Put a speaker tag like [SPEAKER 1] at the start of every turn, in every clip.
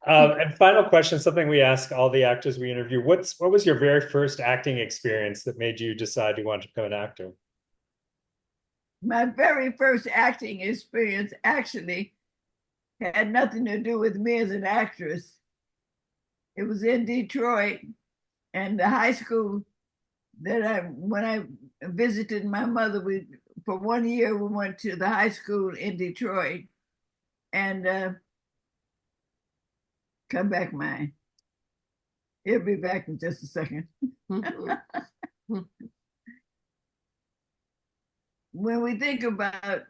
[SPEAKER 1] And final question, something we ask all the actors we interview. What was your very first acting experience that made you decide you wanted to become an actor?
[SPEAKER 2] My very first acting experience actually had nothing to do with me as an actress. It was in Detroit, and the high school when I visited my mother, we for 1 year we went to the high school in Detroit, and come back mine. He'll be back in just a second. When we think about,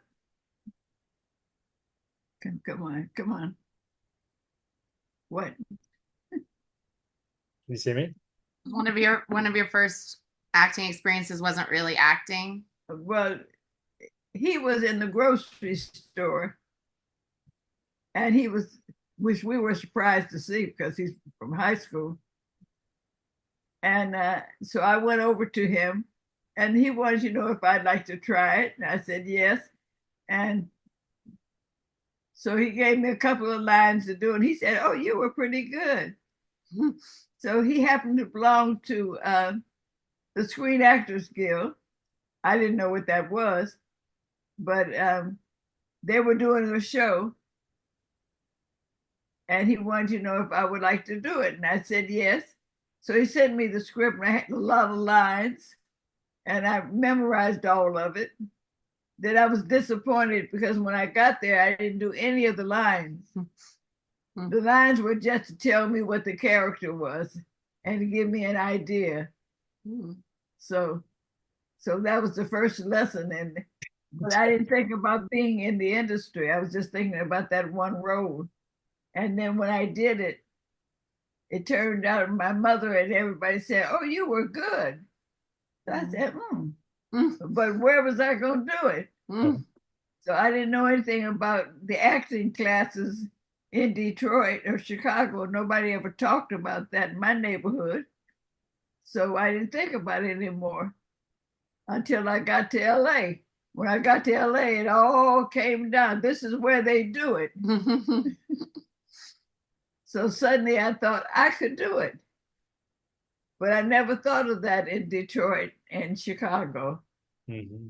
[SPEAKER 2] come on, what?
[SPEAKER 1] You see me?
[SPEAKER 3] One of your first acting experiences wasn't really acting.
[SPEAKER 2] Well, he was in the grocery store, and which we were surprised to see because he's from high school. And so I went over to him, and he wanted to know if I'd like to try it. And I said yes. And so he gave me a couple of lines to do, and he said, "Oh, you were pretty good." So he happened to belong to the Screen Actors Guild. I didn't know what that was, but they were doing a show, and he wanted to know if I would like to do it. And I said yes. So he sent me the script, and I had a lot of lines, and I memorized all of it. Then I was disappointed because when I got there, I didn't do any of the lines. The lines were just to tell me what the character was and to give me an idea. So, so that was the first lesson, and but I didn't think about being in the industry. I was just thinking about that one role. And then when I did it, it turned out my mother and everybody said, "Oh, you were good." So I said, but where was I going to do it? So I didn't know anything about the acting classes in Detroit or Chicago. Nobody ever talked about that in my neighborhood. So I didn't think about it anymore until I got to LA. When I got to LA, it all came down. This is where they do it. So suddenly I thought I could do it. But I never thought of that in Detroit and Chicago.
[SPEAKER 1] Mm-hmm.